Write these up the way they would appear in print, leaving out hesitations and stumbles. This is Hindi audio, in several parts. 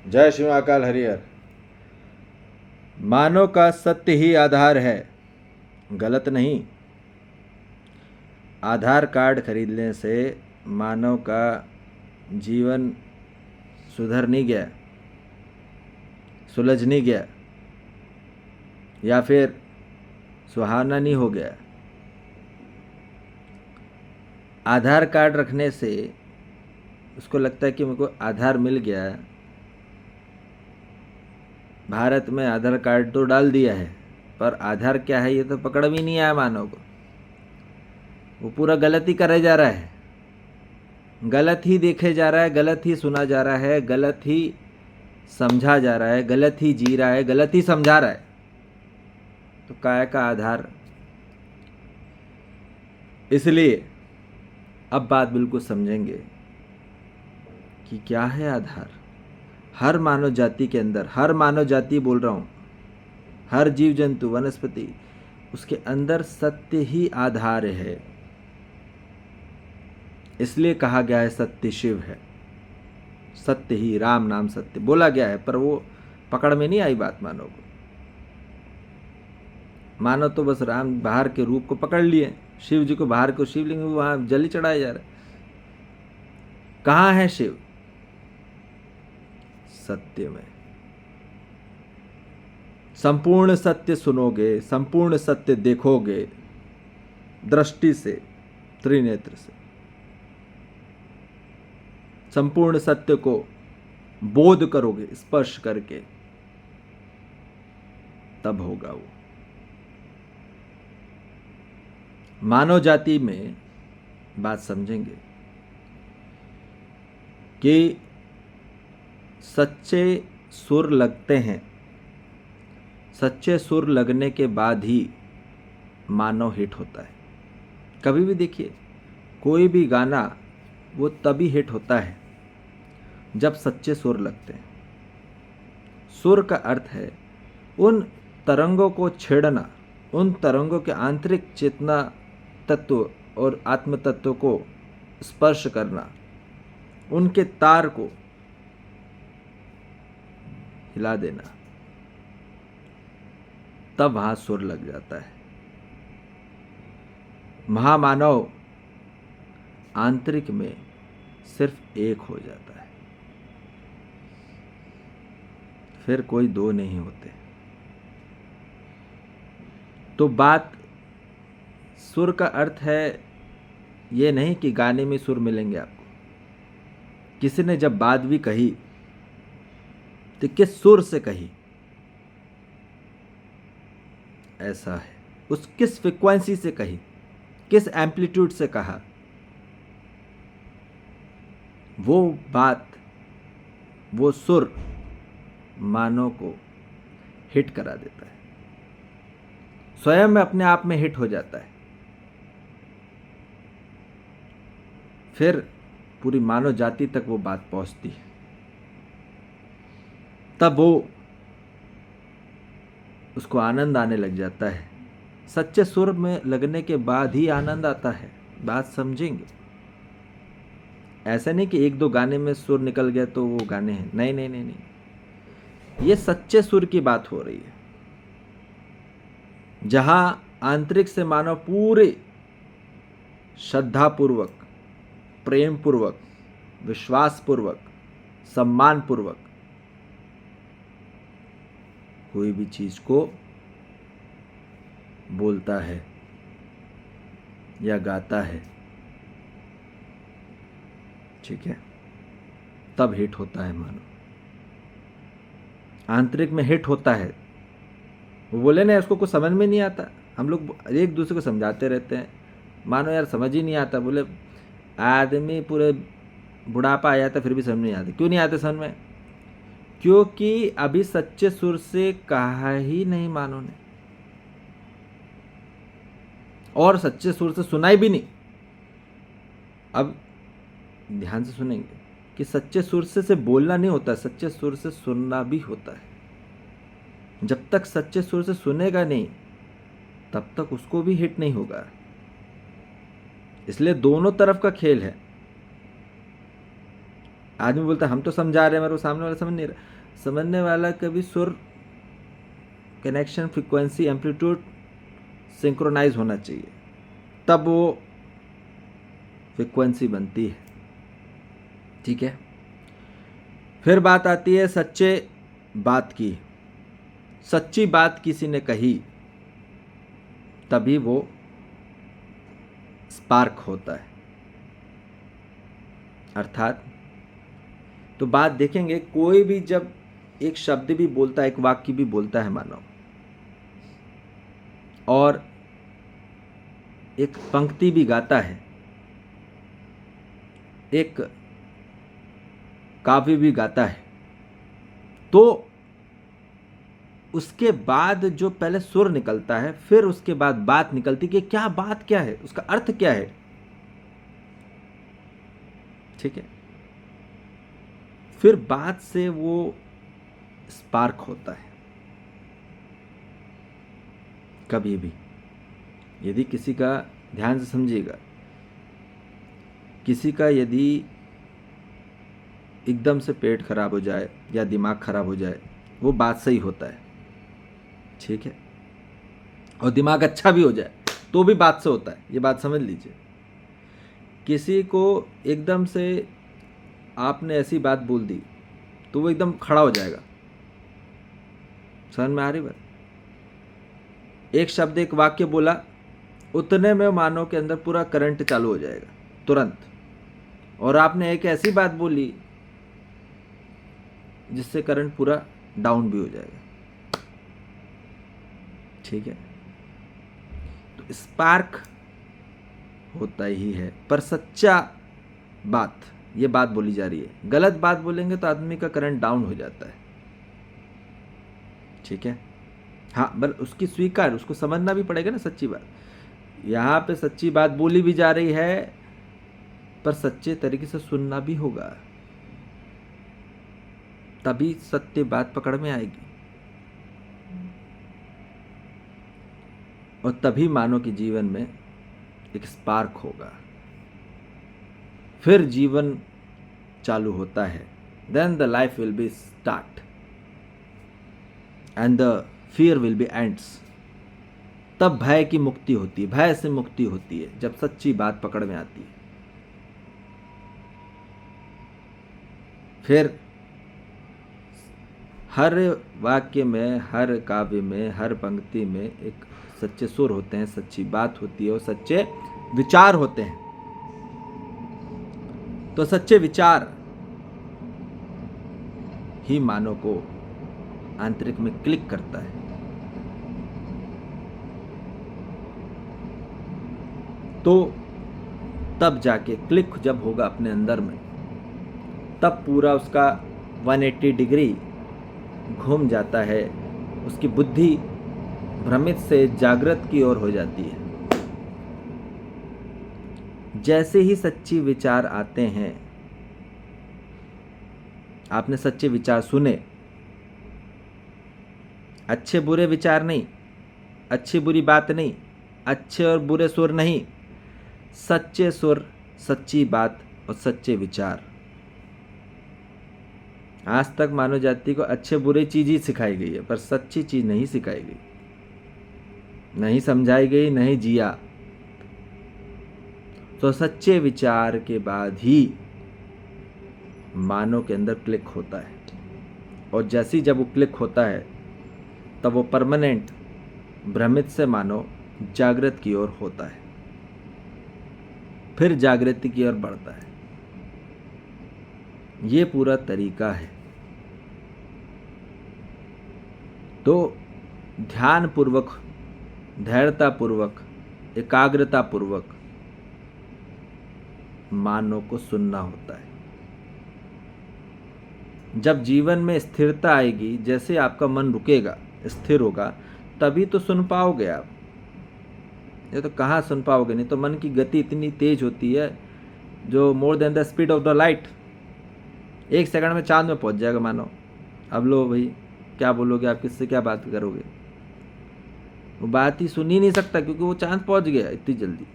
जय श्री महाकाल हरिहर। मानव का सत्य ही आधार है, गलत नहीं। आधार कार्ड खरीदने से मानव का जीवन सुधर नहीं गया, सुलझ नहीं गया, या फिर सुहाना नहीं हो गया। आधार कार्ड रखने से उसको लगता है कि मेरे को आधार मिल गया, भारत में आधार कार्ड तो डाल दिया है, पर आधार क्या है ये तो पकड़ भी नहीं आया मानव को। वो पूरा गलत ही करे जा रहा है, गलत ही देखे जा रहा है, गलत ही सुना जा रहा है, गलत ही समझा जा रहा है, गलत ही जी रहा है, गलत ही समझा रहा है। तो काय का आधार। इसलिए अब बात बिल्कुल समझेंगे कि क्या है आधार। हर मानव जाति के अंदर, हर मानव जाति बोल रहा हूँ, हर जीव जंतु वनस्पति, उसके अंदर सत्य ही आधार है। इसलिए कहा गया है सत्य शिव है, सत्य ही, राम नाम सत्य बोला गया है। पर वो पकड़ में नहीं आई बात मानव को। मानव तो बस राम बाहर के रूप को पकड़ लिए, शिव जी को बाहर को, शिवलिंग वहां जली चढ़ाया जा रहा है। कहाँ है शिव? सत्य में। संपूर्ण सत्य सुनोगे, संपूर्ण सत्य देखोगे, दृष्टि से, त्रिनेत्र से, संपूर्ण सत्य को बोध करोगे स्पर्श करके, तब होगा वो। मानव जाति में बात समझेंगे कि सच्चे सुर लगते हैं, सच्चे सुर लगने के बाद ही मानव हिट होता है। कभी भी देखिए, कोई भी गाना वो तभी हिट होता है जब सच्चे सुर लगते हैं। सुर का अर्थ है उन तरंगों को छेड़ना, उन तरंगों के आंतरिक चेतना तत्व और आत्म तत्व को स्पर्श करना, उनके तार को हिला देना, तब वहां सुर लग जाता है। महामानव आंतरिक में सिर्फ एक हो जाता है, फिर कोई दो नहीं होते। तो बात सुर का अर्थ है ये नहीं कि गाने में सुर मिलेंगे आपको। किसी ने जब बात भी कही तो किस सुर से कही, ऐसा है, उस किस फ्रिक्वेंसी से कही, किस एम्पलीट्यूड से कहा, वो बात, वो सुर मानव को हिट करा देता है, स्वयं में अपने आप में हिट हो जाता है। फिर पूरी मानव जाति तक वो बात पहुंचती है, तब वो उसको आनंद आने लग जाता है। सच्चे सुर में लगने के बाद ही आनंद आता है। बात समझेंगे। ऐसा नहीं कि एक दो गाने में सुर निकल गया तो वो गाने हैं, नहीं नहीं नहीं नहीं, ये सच्चे सुर की बात हो रही है, जहां आंतरिक से मानव पूरे श्रद्धापूर्वक, प्रेम पूर्वक, विश्वास पूर्वक, सम्मान पूर्वक कोई भी चीज को बोलता है या गाता है, ठीक है, तब हिट होता है मानो, आंतरिक में हिट होता है। वो बोले ना, उसको कुछ समझ में नहीं आता। हम लोग एक दूसरे को समझाते रहते हैं, मानो यार समझ ही नहीं आता। बोले आदमी पूरे बुढ़ापा आ जाता फिर भी समझ नहीं आता। क्यों नहीं आते समझ में? क्योंकि अभी सच्चे सुर से कहा ही नहीं मानो ने, और सच्चे सुर से सुनाई भी नहीं। अब ध्यान से सुनेंगे कि सच्चे सुर से बोलना नहीं होता, सच्चे सुर से सुनना भी होता है। जब तक सच्चे सुर से सुनेगा नहीं तब तक उसको भी हिट नहीं होगा। इसलिए दोनों तरफ का खेल है। आदमी बोलता है हम तो समझा रहे हैं मगर वो सामने वाला समझ नहीं रहा। समझने वाला कभी सुर, कनेक्शन, फ्रीक्वेंसी, एम्पलीट्यूड सिंक्रोनाइज होना चाहिए, तब वो फ्रीक्वेंसी बनती है। ठीक है। फिर बात आती है सच्चे बात की। सच्ची बात किसी ने कही तभी वो स्पार्क होता है। अर्थात तो बात देखेंगे, कोई भी जब एक शब्द भी बोलता है, एक वाक्य भी बोलता है मानो, और एक पंक्ति भी गाता है, एक काव्य भी गाता है, तो उसके बाद जो पहले सुर निकलता है, फिर उसके बाद बात निकलती कि क्या बात क्या है, उसका अर्थ क्या है। ठीक है। फिर बात से वो स्पार्क होता है। कभी भी यदि किसी का, ध्यान से समझिएगा, किसी का यदि एकदम से पेट खराब हो जाए या दिमाग खराब हो जाए, वो बात से ही होता है। ठीक है। और दिमाग अच्छा भी हो जाए तो भी बात से होता है, ये बात समझ लीजिए। किसी को एकदम से आपने ऐसी बात बोल दी तो वो एकदम खड़ा हो जाएगा। समझ में आ रही बात? एक शब्द, एक वाक्य बोला, उतने में मानव के अंदर पूरा करंट चालू हो जाएगा तुरंत। और आपने एक ऐसी बात बोली जिससे करंट पूरा डाउन भी हो जाएगा। ठीक है। तो स्पार्क होता ही है। पर सच्चा बात, ये बात बोली जा रही है। गलत बात बोलेंगे तो आदमी का करंट डाउन हो जाता है। ठीक है। हाँ, बल उसकी स्वीकार, उसको समझना भी पड़ेगा ना सच्ची बात। यहाँ पे सच्ची बात बोली भी जा रही है, पर सच्चे तरीके से सुनना भी होगा, तभी सत्य बात पकड़ में आएगी। और तभी मानव के जीवन में एक स्पार्क होगा, फिर जीवन चालू होता है। Then the life will be start and the fear will be ends. तब भय की मुक्ति होती है, भय से मुक्ति होती है जब सच्ची बात पकड़ में आती है। फिर हर वाक्य में, हर काव्य में, हर पंक्ति में एक सच्चे सुर होते हैं, सच्ची बात होती है और सच्चे विचार होते हैं। तो सच्चे विचार ही मानव को आंतरिक में क्लिक करता है। तो तब जाके क्लिक जब होगा अपने अंदर में, तब पूरा उसका 180 डिग्री घूम जाता है। उसकी बुद्धि भ्रमित से जागृत की ओर हो जाती है। जैसे ही सच्ची विचार आते हैं, आपने सच्चे विचार सुने, अच्छे बुरे विचार नहीं, अच्छी बुरी बात नहीं, अच्छे और बुरे सुर नहीं, सच्चे सुर, सच्ची बात और सच्चे विचार। आज तक मानव जाति को अच्छे बुरे चीज ही सिखाई गई है, पर सच्ची चीज नहीं सिखाई गई, नहीं समझाई गई, नहीं जिया। तो सच्चे विचार के बाद ही मानव के अंदर क्लिक होता है। और जैसे ही जब वो क्लिक होता है, तब वो परमानेंट भ्रमित से मानव जागृत की ओर होता है, फिर जागृति की ओर बढ़ता है। ये पूरा तरीका है। तो ध्यान पूर्वक, धैर्यता पूर्वक, एकाग्रता पूर्वक मानव को सुनना होता है। जब जीवन में स्थिरता आएगी, जैसे आपका मन रुकेगा, स्थिर होगा, तभी तो सुन पाओगे आप। ये तो कहाँ सुन पाओगे, नहीं तो मन की गति इतनी तेज होती है जो more than the speed of the light. 1 second में चांद में पहुंच जाएगा मानो। अब लो भाई, क्या बोलोगे आप, किससे क्या बात करोगे? वो बात ही सुन ही नहीं सकता, क्योंकि वो चांद पहुंच गया इतनी जल्दी।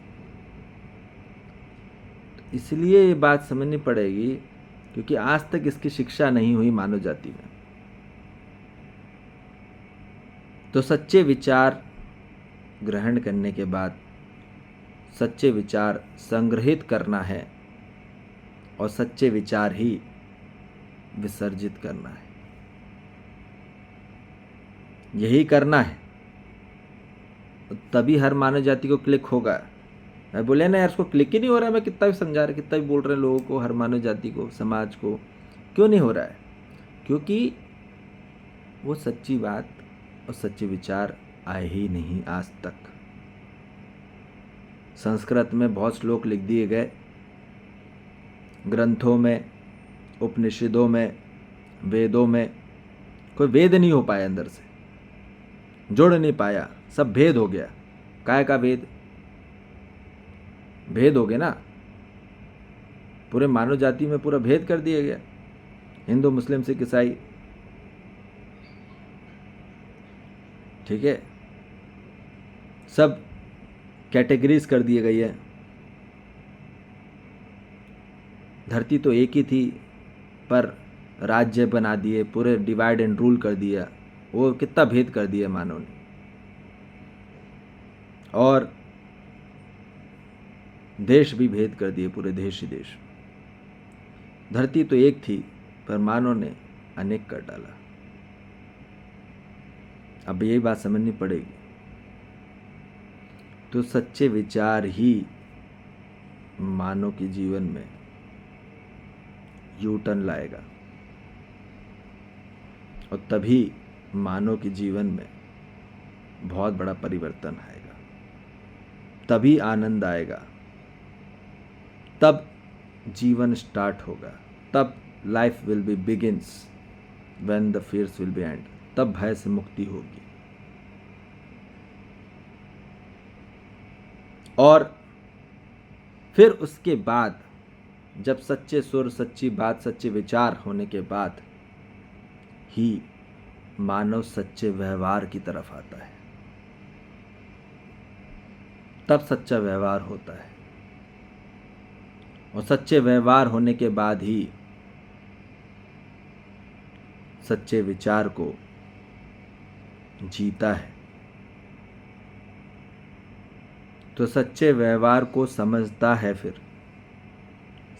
इसलिए ये बात समझनी पड़ेगी क्योंकि आज तक इसकी शिक्षा नहीं हुई मानव जाति में। तो सच्चे विचार ग्रहण करने के बाद सच्चे विचार संग्रहित करना है और सच्चे विचार ही विसर्जित करना है, यही करना है। तभी हर मानव जाति को क्लिक होगा। मैं बोले ना यार, उसको क्लिक ही नहीं हो रहा है। मैं कितना भी समझा रहा, कितना भी बोल रहे हैं लोगों को, हर मानव जाति को, समाज को, क्यों नहीं हो रहा है? क्योंकि वो सच्ची बात और सच्चे विचार आए ही नहीं आज तक। संस्कृत में बहुत श्लोक लिख दिए गए, ग्रंथों में, उपनिषदों में, वेदों में, कोई वेद नहीं हो पाया, अंदर से जोड़ नहीं पाया, सब भेद हो गया। काय का वेद? भेद हो गया ना, पूरे मानव जाति में पूरा भेद कर दिया गया, हिंदू, मुस्लिम, सिख, ईसाई। ठीक है, सब कैटेगरीज कर दिए गई है। धरती तो एक ही थी, पर राज्य बना दिए, पूरे डिवाइड एंड रूल कर दिया। वो कितना भेद कर दिया मानव ने। और देश भी भेद कर दिए, पूरे देश ही देश। धरती तो एक थी, पर मानव ने अनेक कर डाला। अब यही बात समझनी पड़ेगी। तो सच्चे विचार ही मानव के जीवन में यू टर्न लाएगा, और तभी मानव के जीवन में बहुत बड़ा परिवर्तन आएगा, तभी आनंद आएगा, तब जीवन स्टार्ट होगा, तब life will be begins when the fears will be end. तब भय से मुक्ति होगी। और फिर उसके बाद जब सच्चे सुर, सच्ची बात, सच्चे विचार होने के बाद ही मानव सच्चे व्यवहार की तरफ आता है, तब सच्चा व्यवहार होता है। और सच्चे व्यवहार होने के बाद ही सच्चे विचार को जीता है। तो सच्चे व्यवहार को समझता है, फिर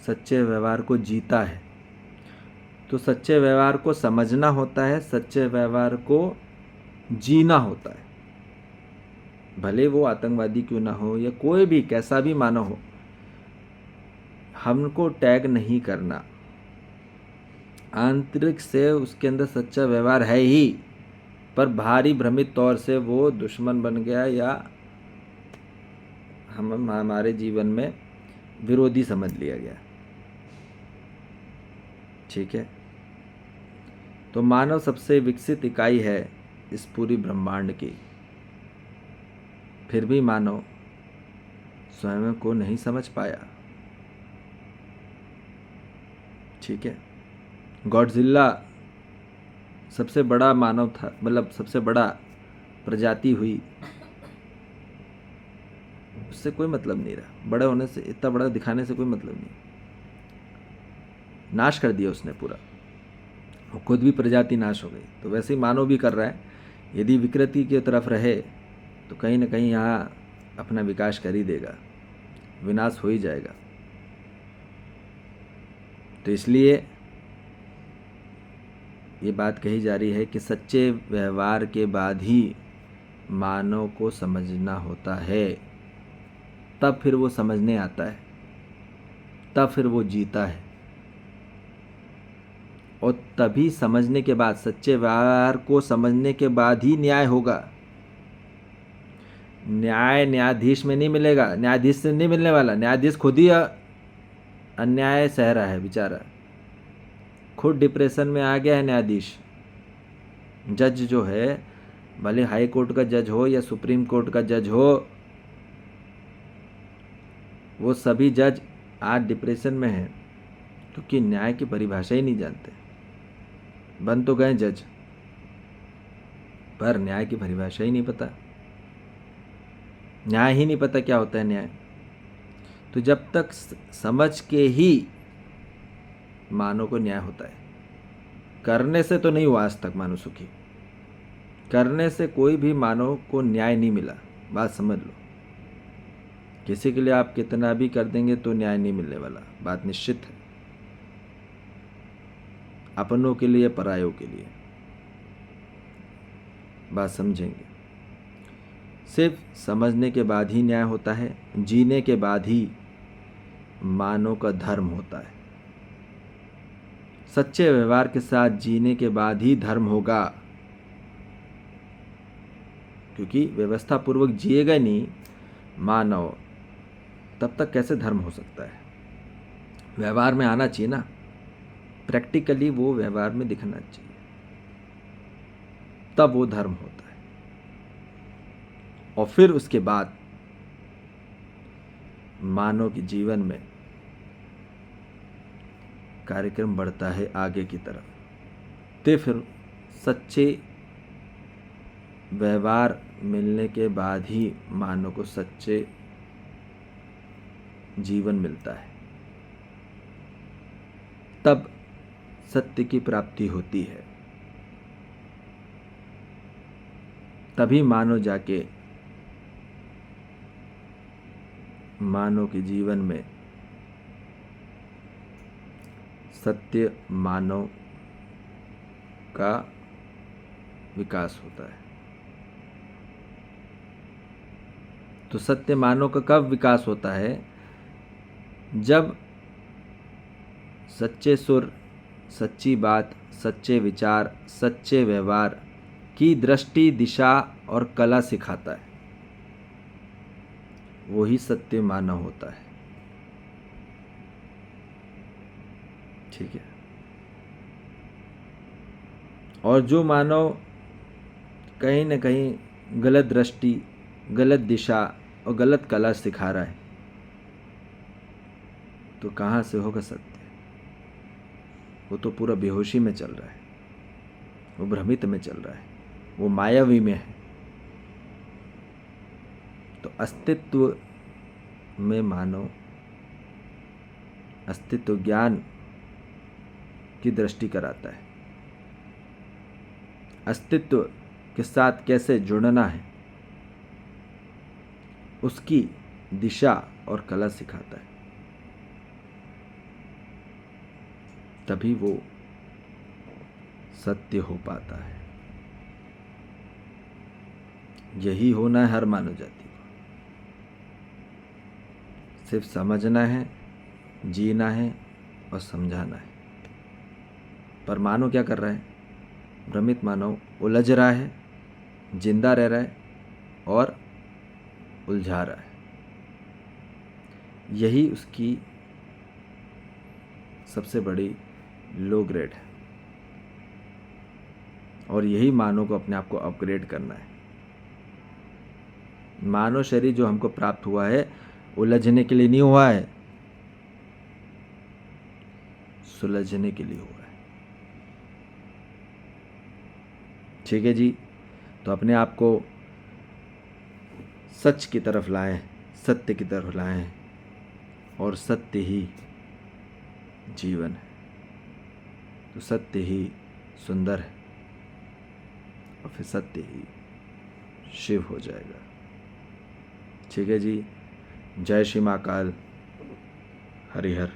सच्चे व्यवहार को जीता है। तो सच्चे व्यवहार को समझना होता है, सच्चे व्यवहार को जीना होता है। भले वो आतंकवादी क्यों ना हो या कोई भी कैसा भी मानव हो, हमको टैग नहीं करना। आंतरिक से उसके अंदर सच्चा व्यवहार है ही, पर भारी भ्रमित तौर से वो दुश्मन बन गया या हमारे जीवन में विरोधी समझ लिया गया। ठीक है, तो मानव सबसे विकसित इकाई है इस पूरी ब्रह्मांड की। फिर भी मानव स्वयं को नहीं समझ पाया। ठीक है, गॉडजिला सबसे बड़ा मानव था, मतलब सबसे बड़ा प्रजाति हुई, उससे कोई मतलब नहीं रहा। बड़े होने से, इतना बड़ा दिखाने से कोई मतलब नहीं। नाश कर दिया उसने पूरा, वो खुद भी प्रजाति नाश हो गई। तो वैसे ही मानव भी कर रहा है। यदि विकृति की तरफ रहे तो कहीं ना कहीं यहाँ अपना विकास कर ही देगा, विनाश हो ही जाएगा। तो इसलिए ये बात कही जा रही है कि सच्चे व्यवहार के बाद ही मानव को समझना होता है, तब फिर वो समझने आता है, तब फिर वो जीता है। और तभी समझने के बाद, सच्चे व्यवहार को समझने के बाद ही न्याय होगा। न्याय न्यायाधीश में नहीं मिलेगा, न्यायाधीश से नहीं मिलने वाला। न्यायाधीश खुद ही अन्याय सह रहा है बेचारा, खुद डिप्रेशन में आ गया है न्यायाधीश। जज जो है, भले हाई कोर्ट का जज हो या सुप्रीम कोर्ट का जज हो, वो सभी जज आज डिप्रेशन में हैं, क्योंकि न्याय की परिभाषा ही नहीं जानते। बन तो गए जज, पर न्याय की परिभाषा ही नहीं पता, न्याय ही नहीं पता क्या होता है न्याय। तो जब तक समझ के ही मानव को न्याय होता है। करने से तो नहीं हुआ आज तक मानव सुखी, करने से कोई भी मानव को न्याय नहीं मिला, बात समझ लो। किसी के लिए आप कितना भी कर देंगे तो न्याय नहीं मिलने वाला, बात निश्चित है। अपनों के लिए, परायों के लिए, बात समझेंगे। सिर्फ समझने के बाद ही न्याय होता है, जीने के बाद ही मानव का धर्म होता है। सच्चे व्यवहार के साथ जीने के बाद ही धर्म होगा, क्योंकि व्यवस्था पूर्वक जिएगा नहीं मानव, तब तक कैसे धर्म हो सकता है। व्यवहार में आना चाहिए ना, प्रैक्टिकली वो व्यवहार में दिखना चाहिए, तब वो धर्म होता है। और फिर उसके बाद मानव के जीवन में कार्यक्रम बढ़ता है आगे की तरफ। तो फिर सच्चे व्यवहार मिलने के बाद ही मानव को सच्चे जीवन मिलता है, तब सत्य की प्राप्ति होती है। तभी मानव जाके मानव के जीवन में सत्य मानव का विकास होता है। तो सत्य मानव का कब विकास होता है? जब सच्चे सुर, सच्ची बात, सच्चे विचार, सच्चे व्यवहार की दृष्टि, दिशा और कला सिखाता है, वही सत्य मानव होता है। ठीक है। और जो मानव कहीं न कहीं गलत दृष्टि, गलत दिशा और गलत कला सिखा रहा है, तो कहाँ से होगा सत्य? वो तो पूरा बेहोशी में चल रहा है, वो भ्रमित में चल रहा है, वो मायावी में है। तो अस्तित्व में मानव अस्तित्व ज्ञान की दृष्टि कराता है। अस्तित्व के साथ कैसे जुड़ना है, उसकी दिशा और कला सिखाता है। तभी वो सत्य हो पाता है। यही होना है हर मानव जाति को। सिर्फ समझना है, जीना है और समझाना है। पर मानव क्या कर रहा है? भ्रमित मानव उलझ रहा है, जिंदा रह रहा है और उलझा रहा है। यही उसकी सबसे बड़ी लो ग्रेड है। और यही मानव को अपने आप को अपग्रेड करना है। मानव शरीर जो हमको प्राप्त हुआ है, उलझने के लिए नहीं हुआ है, सुलझने के लिए हुआ है। ठीक है जी। तो अपने आप को सच की तरफ लाएं, सत्य की तरफ लाएं, और सत्य ही जीवन है। तो सत्य ही सुंदर है, और फिर सत्य ही शिव हो जाएगा। ठीक है जी। जय श्री महाकाल। हरिहर।